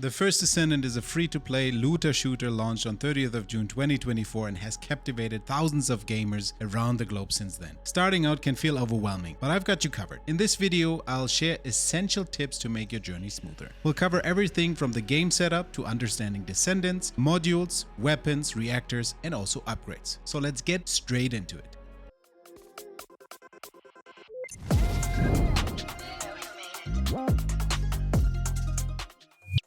The First Descendant is a free-to-play looter shooter launched on 30th of June 2024 and has captivated thousands of gamers around the globe since then. Starting out can feel overwhelming, but I've got you covered. In this video, I'll share essential tips to make your journey smoother. We'll cover everything from the game setup to understanding Descendants, modules, weapons, reactors, and also upgrades. So let's get straight into it.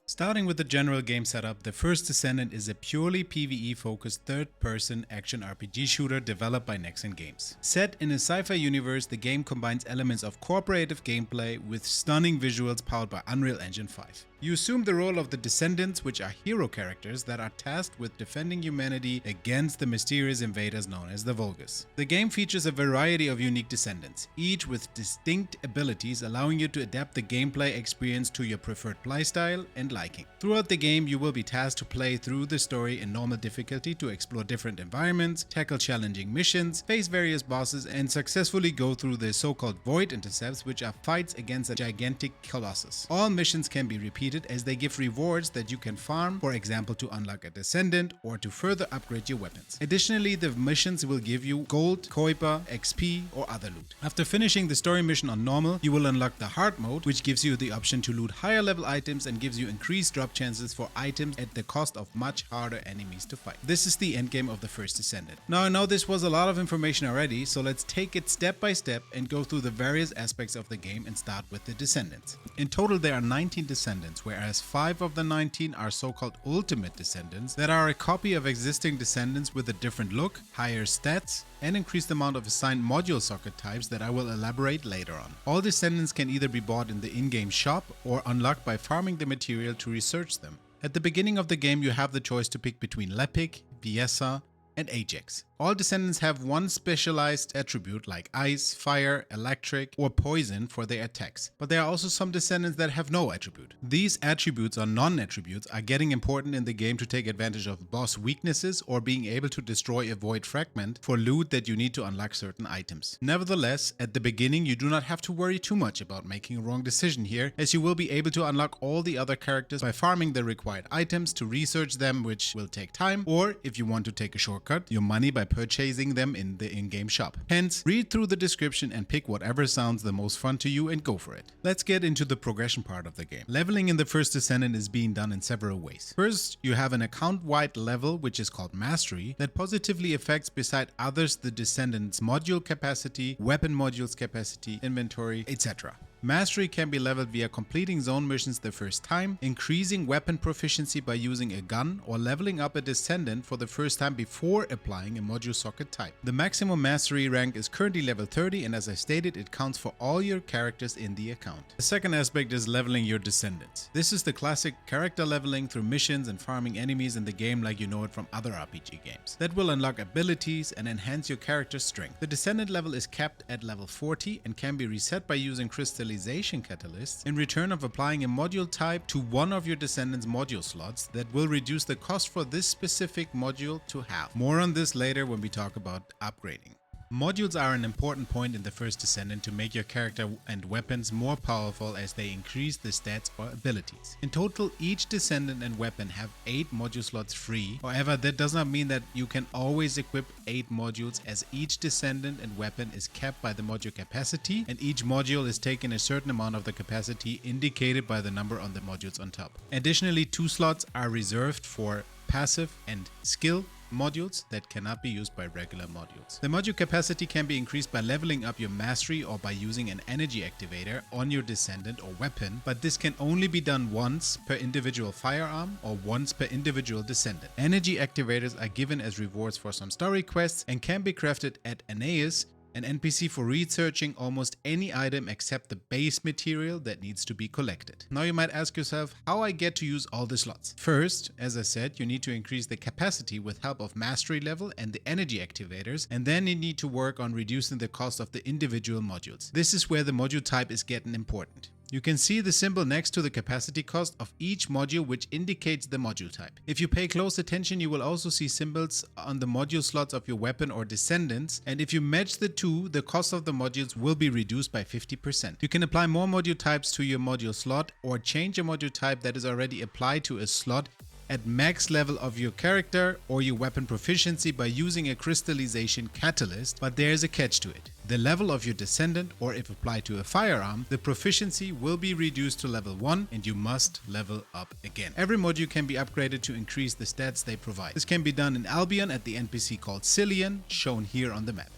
Starting with the general game setup, the First Descendant is a purely PvE-focused third-person action RPG shooter developed by Nexon Games. Set in a sci-fi universe, the game combines elements of cooperative gameplay with stunning visuals powered by Unreal Engine 5. You assume the role of the Descendants, which are hero characters that are tasked with defending humanity against the mysterious invaders known as the Vulgus. The game features a variety of unique Descendants, each with distinct abilities allowing you to adapt the gameplay experience to your preferred playstyle and liking. Throughout the game, you will be tasked to play through the story in normal difficulty to explore different environments, tackle challenging missions, face various bosses, and successfully go through the so-called Void Intercepts, which are fights against a gigantic colossus. All missions can be repeated as they give rewards that you can farm, for example to unlock a Descendant or to further upgrade your weapons. Additionally, the missions will give you gold, Kuiper, XP or other loot. After finishing the story mission on normal, you will unlock the hard mode, which gives you the option to loot higher level items and gives you increased drop chances for items at the cost of much harder enemies to fight. This is the endgame of the First Descendant. Now I know this was a lot of information already, so let's take it step by step and go through the various aspects of the game and start with the Descendants. In total there are 19 Descendants, whereas 5 of the 19 are so-called Ultimate Descendants that are a copy of existing Descendants with a different look, higher stats, and increased amount of assigned module socket types that I will elaborate later on. All Descendants can either be bought in the in-game shop or unlocked by farming the material to research them. At the beginning of the game you have the choice to pick between Lepik, Viessa, and Ajax. All Descendants have one specialized attribute like ice, fire, electric, or poison for their attacks, but there are also some Descendants that have no attribute. These attributes or non-attributes are getting important in the game to take advantage of boss weaknesses or being able to destroy a void fragment for loot that you need to unlock certain items. Nevertheless, at the beginning you do not have to worry too much about making a wrong decision here, as you will be able to unlock all the other characters by farming the required items to research them, which will take time, or if you want to take a shortcut, your money by purchasing them in the in-game shop. Hence, read through the description and pick whatever sounds the most fun to you and go for it. Let's get into the progression part of the game. Leveling in the First Descendant is being done in several ways. First, you have an account-wide level which is called Mastery that positively affects beside others the Descendant's module capacity, weapon modules capacity, inventory, etc. Mastery can be leveled via completing zone missions the first time, increasing weapon proficiency by using a gun, or leveling up a Descendant for the first time before applying a module socket type. The maximum Mastery rank is currently level 30, and as I stated, it counts for all your characters in the account. The second aspect is leveling your Descendants. This is the classic character leveling through missions and farming enemies in the game like you know it from other RPG games. That will unlock abilities and enhance your character's strength. The Descendant level is capped at level 40 and can be reset by using crystallization catalysts in return of applying a module type to one of your Descendants module slots that will reduce the cost for this specific module to half. More on this later when we talk about upgrading. Modules are an important point in the First Descendant to make your character and weapons more powerful as they increase the stats or abilities. In total, each Descendant and weapon have 8 module slots free. However, that does not mean that you can always equip 8 modules, as each Descendant and weapon is capped by the module capacity, and each module is taking a certain amount of the capacity indicated by the number on the modules on top. Additionally, 2 slots are reserved for passive and skill modules that cannot be used by regular modules. The module capacity can be increased by leveling up your mastery or by using an energy activator on your Descendant or weapon, but this can only be done once per individual firearm or once per individual Descendant. Energy activators are given as rewards for some story quests and can be crafted at Aeneas, an NPC for researching almost any item except the base material that needs to be collected. Now you might ask yourself how I get to use all the slots. First, as I said, you need to increase the capacity with help of mastery level and the energy activators, and then you need to work on reducing the cost of the individual modules. This is where the module type is getting important. You can see the symbol next to the capacity cost of each module, which indicates the module type. If you pay close attention, you will also see symbols on the module slots of your weapon or Descendants, and if you match the two, the cost of the modules will be reduced by 50%. You can apply more module types to your module slot or change a module type that is already applied to a slot at max level of your character or your weapon proficiency by using a crystallization catalyst, but there is a catch to it. The level of your Descendant, or if applied to a firearm, the proficiency will be reduced to level 1 and you must level up again. Every module can be upgraded to increase the stats they provide. This can be done in Albion at the NPC called Cillian, shown here on the map.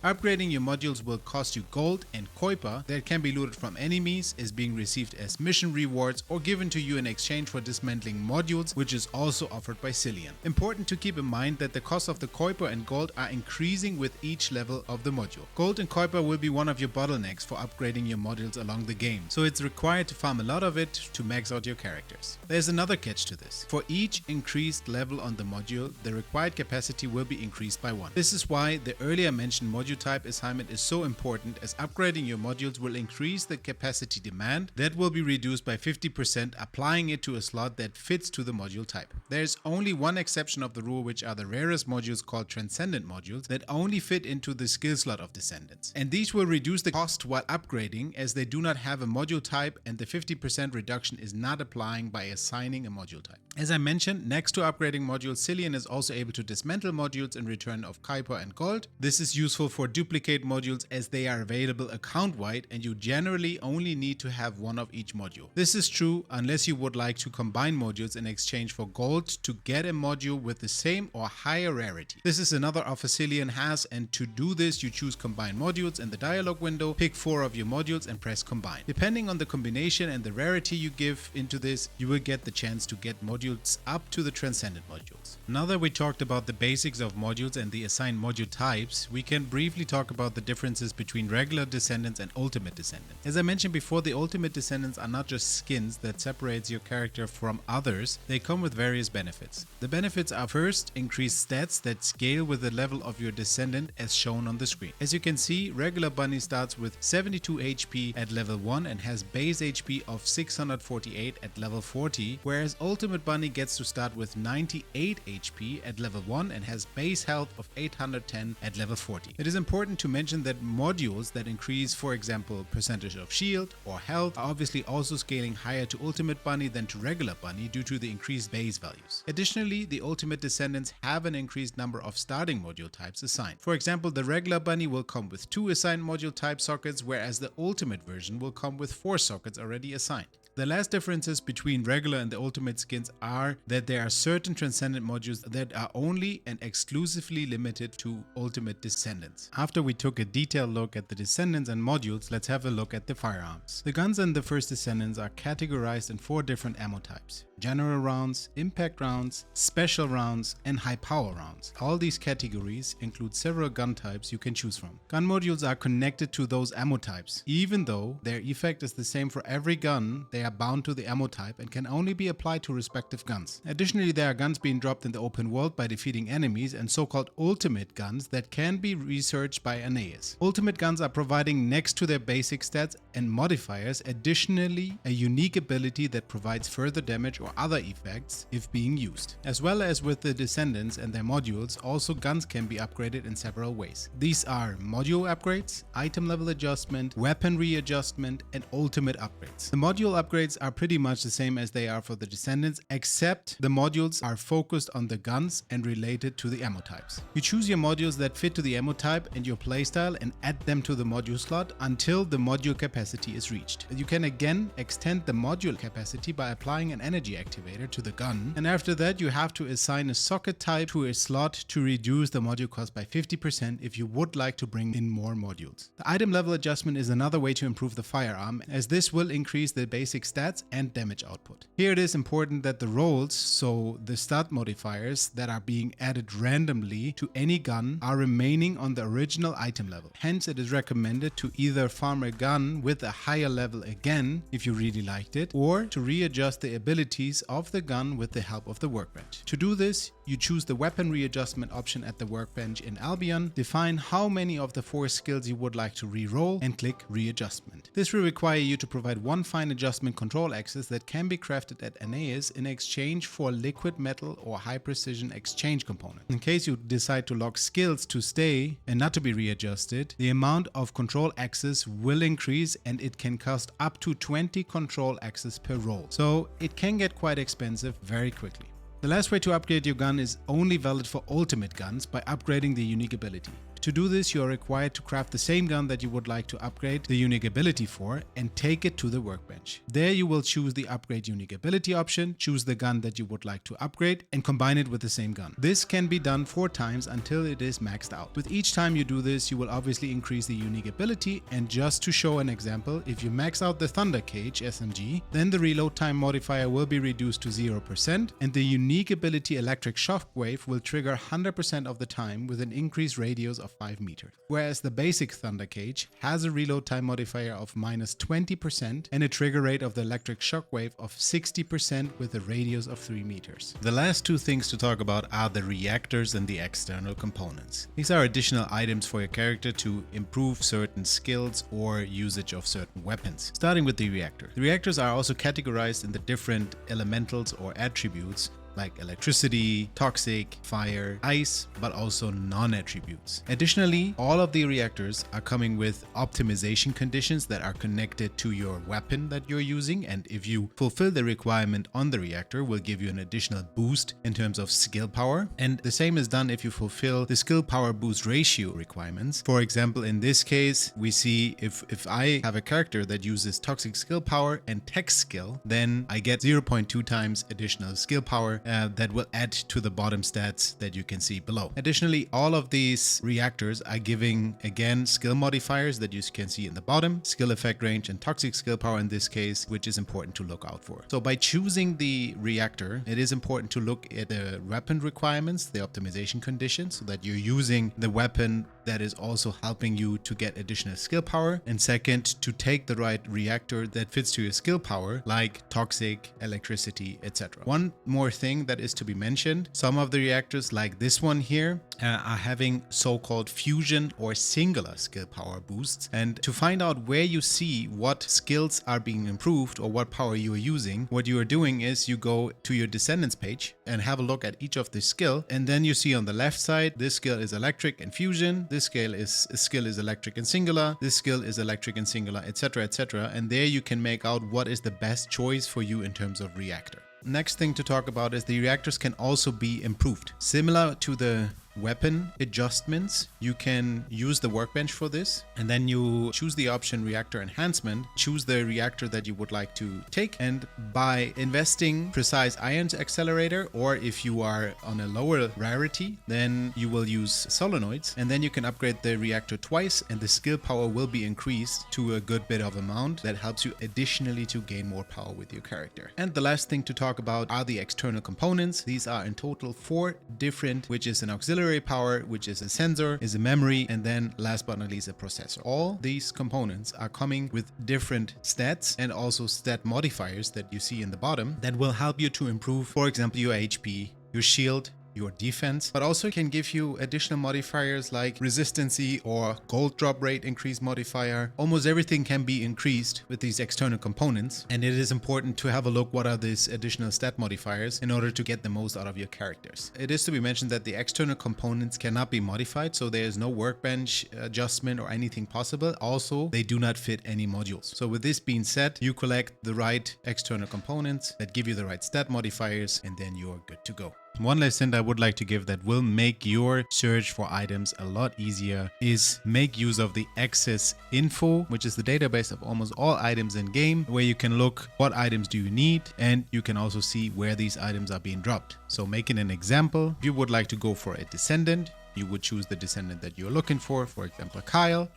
Upgrading your modules will cost you gold and Kuiper that can be looted from enemies, is being received as mission rewards or given to you in exchange for Dismantling Modules, which is also offered by Cillian. Important to keep in mind that the cost of the Kuiper and gold are increasing with each level of the module. Gold and Kuiper will be one of your bottlenecks for upgrading your modules along the game, so it's required to farm a lot of it to max out your characters. There's another catch to this. For each increased level on the module, the required capacity will be increased by 1. This is why the earlier mentioned module type assignment is so important, as upgrading your modules will increase the capacity demand that will be reduced by 50%, applying it to a slot that fits to the module type. There is only one exception of the rule, which are the rarest modules called Transcendent Modules that only fit into the skill slot of Descendants. And these will reduce the cost while upgrading, as they do not have a module type and the 50% reduction is not applying by assigning a module type. As I mentioned, next to upgrading modules, Cillian is also able to dismantle modules in return of Kuiper and gold. This is useful for duplicate modules, as they are available account-wide and you generally only need to have one of each module. This is true unless you would like to combine modules in exchange for gold to get a module with the same or higher rarity. This is another offer Cillian has, and to do this you choose combine modules in the dialog window, pick 4 of your modules and press combine. Depending on the combination and the rarity you give into this, you will get the chance to get modules up to the Transcendent Modules. Now that we talked about the basics of modules and the assigned module types, we can briefly talk about the differences between regular Descendants and Ultimate Descendants. As I mentioned before, the Ultimate Descendants are not just skins that separates your character from others, they come with various benefits. The benefits are: first, increased stats that scale with the level of your Descendant as shown on the screen. As you can see, regular Bunny starts with 72 HP at level 1 and has base HP of 648 at level 40, whereas Ultimate Bunny gets to start with 98 HP at level 1 and has base health of 810 at level 40. It is important to mention that modules that increase, for example, percentage of shield or health, are obviously also scaling higher to Ultimate Bunny than to regular Bunny due to the increased base values. Additionally, the Ultimate Descendants have an increased number of starting module types assigned. For example, the regular Bunny will come with 2 assigned module type sockets, whereas the Ultimate version will come with 4 sockets already assigned. The last differences between regular and the Ultimate skins are that there are certain Transcendent modules that are only and exclusively limited to Ultimate Descendants. After we took a detailed look at the Descendants and modules, let's have a look at the firearms. The guns in the First Descendants are categorized in 4 different ammo types: general rounds, impact rounds, special rounds, and high power rounds. All these categories include several gun types you can choose from. Gun modules are connected to those ammo types. Even though their effect is the same for every gun, they are bound to the ammo type and can only be applied to respective guns. Additionally, there are guns being dropped in the open world by defeating enemies, and so-called ultimate guns that can be researched by Aeneas. Ultimate guns are providing, next to their basic stats and modifiers, additionally a unique ability that provides further damage or other effects if being used. As well as with the Descendants and their modules, also guns can be upgraded in several ways. These are module upgrades, item level adjustment, weapon readjustment, and ultimate upgrades. The module upgrades are pretty much the same as they are for the Descendants, except the modules are focused on the guns and related to the ammo types. You choose your modules that fit to the ammo type and your playstyle and add them to the module slot until the module capacity is reached. You can again extend the module capacity by applying an energy activator to the gun, and after that you have to assign a socket type to a slot to reduce the module cost by 50% if you would like to bring in more modules. The item level adjustment is another way to improve the firearm, as this will increase the basic stats and damage output. Here it is important that the rolls, so the stat modifiers that are being added randomly to any gun, are remaining on the original item level. Hence it is recommended to either farm a gun with a higher level again if you really liked it, or to readjust the abilities of the gun with the help of the workbench. To do this, you choose the weapon readjustment option at the workbench in Albion, define how many of the 4 skills you would like to re-roll, and click readjustment. This will require you to provide one fine adjustment control axis that can be crafted at Aeneas in exchange for liquid metal or high precision exchange component. In case you decide to lock skills to stay and not to be readjusted, the amount of control axis will increase and it can cost up to 20 control axis per roll. So it can get quite expensive very quickly. The last way to upgrade your gun is only valid for ultimate guns by upgrading the unique ability. To do this, you are required to craft the same gun that you would like to upgrade the unique ability for and take it to the workbench. There you will choose the upgrade unique ability option, choose the gun that you would like to upgrade and combine it with the same gun. This can be done 4 times until it is maxed out. With each time you do this, you will obviously increase the unique ability, and just to show an example, if you max out the Thunder Cage SMG, then the reload time modifier will be reduced to 0% and the unique ability Electric Shockwave will trigger 100% of the time with an increased radius of 5 meters. Whereas the basic Thunder Cage has a reload time modifier of -20% and a trigger rate of the Electric Shockwave of 60% with a radius of 3 meters. The last 2 things to talk about are the reactors and the external components. These are additional items for your character to improve certain skills or usage of certain weapons. Starting with the reactor. The reactors are also categorized in the different elementals or attributes like electricity, toxic, fire, ice, but also non-attributes. Additionally, all of the reactors are coming with optimization conditions that are connected to your weapon that you're using, and if you fulfill the requirement on the reactor, will give you an additional boost in terms of skill power. And the same is done if you fulfill the skill power boost ratio requirements. For example, in this case, we see if I have a character that uses toxic skill power and tech skill, then I get 0.2 times additional skill power that will add to the bottom stats that you can see below. Additionally, all of these reactors are giving, again, skill modifiers that you can see in the bottom, skill effect range and toxic skill power in this case, which is important to look out for. So by choosing the reactor, it is important to look at the weapon requirements, the optimization conditions, so that you're using the weapon that is also helping you to get additional skill power. And second, to take the right reactor that fits to your skill power, like toxic, electricity, etc. One more thing that is to be mentioned, some of the reactors like this one here are having so-called fusion or singular skill power boosts. And to find out where you see what skills are being improved or what power you are using, what you are doing is you go to your Descendants page and have a look at each of the skill, and then you see on the left side, this skill is electric and fusion, this skill is electric and singular, this skill is electric and singular, etc., etc. And there you can make out what is the best choice for you in terms of reactor. Next thing to talk about is the reactors can also be improved. Similar to the weapon adjustments, you can use the workbench for this, and then you choose the option reactor enhancement, choose the reactor that you would like to take, and by investing precise ions accelerator, or if you are on a lower rarity, then you will use solenoids, and then you can upgrade the reactor twice and the skill power will be increased to a good bit of amount that helps you additionally to gain more power with your character. And the last thing to talk about are the external components. These are in total 4 different, which is an auxiliary power, which is a sensor, is a memory, and then last but not least a processor. All these components are coming with different stats and also stat modifiers that you see in the bottom that will help you to improve, for example, your HP, your shield, your defense, but also can give you additional modifiers like resistancy or gold drop rate increase modifier. Almost everything can be increased with these external components, and it is important to have a look what are these additional stat modifiers in order to get the most out of your characters. It is to be mentioned that the external components cannot be modified, so there is no workbench adjustment or anything possible. Also, they do not fit any modules. So with this being said, you collect the right external components that give you the right stat modifiers, and then you're good to go. One last hint I would like to give that will make your search for items a lot easier is make use of the access info, which is the database of almost all items in game, where you can look what items do you need, and you can also see where these items are being dropped. So making an example, if you would like to go for a Descendant, you would choose the Descendant that you're looking for example Kyle.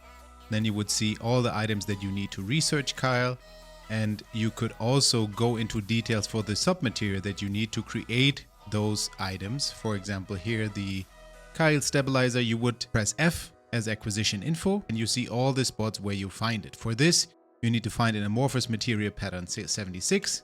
Then you would see all the items that you need to research Kyle. And you could also go into details for the submaterial that you need to create those items. For example, here the Kyle stabilizer, you would press F as acquisition info and you see all the spots where you find it. For this, you need to find an amorphous material pattern 76.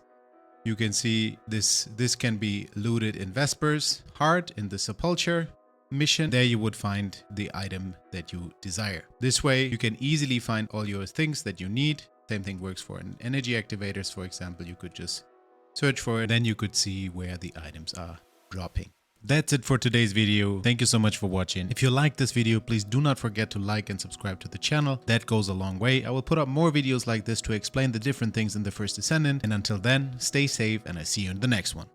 You can see this can be looted in Vespers, Heart, in the Sepulture mission. There you would find the item that you desire. This way you can easily find all your things that you need. Same thing works for an energy activators, for example. You could just search for it, then you could see where the items are dropping. That's it for today's video. Thank you so much for watching. If you liked this video, please do not forget to like and subscribe to the channel. That goes a long way. I will put up more videos like this to explain the different things in the First Descendant. And until then, stay safe and I see you in the next one.